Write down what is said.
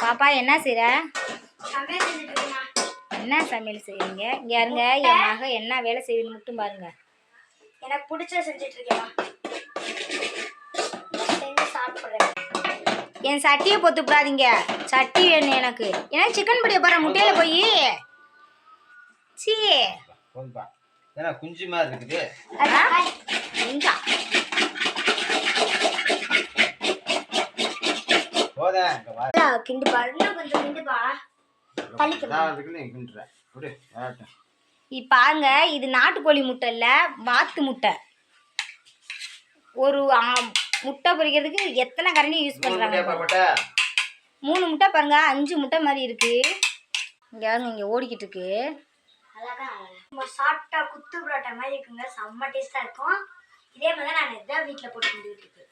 பாப்பா என்ன செய்ற? சமையல் செஞ்சுட்டு இருக்கேம்மா. என்ன சமையல் செய்றீங்க? இங்க யாருங்க என் மக என்ன வேலை செய்யுதுன்னு மட்டும் பாருங்க. எனக்கு பிடிச்ச செஞ்சுட்டு இருக்கேம்மா. செஞ்சு சாப்பிடுறேன். என் சட்டியை பொத்துப்படாதீங்க. சட்டி வேணும் எனக்கு. ஏன்னா சிக்கன் பிடிக்க போற முட்டையில போய் சீ ஏன்னா குஞ்சு மாதிரி இருக்குது. இங்கா கிண்டு பாரு, இன்னும் கொஞ்சம் கிண்டுப்பா. பாருங்க, இது நாட்டுக்கோழி முட்டை இல்ல, வாத்து முட்டை. ஒரு முட்டை பொரிக்கிறதுக்கு எத்தனை கரண்டி யூஸ் பண்றாங்க? 3 முட்டை பாருங்க, 5 முட்டை மாதிரி இருக்கு. இங்க ஓடிக்கிட்டு இருக்கு. சாப்பிட்டா குத்து புரோட்டா மாதிரி இருக்குங்க. செம்ம டேஸ்டா இருக்கும். இதே மாதிரி நான் இதான் வீட்டில் போட்டு கொண்டுட்டு இருக்கேன்.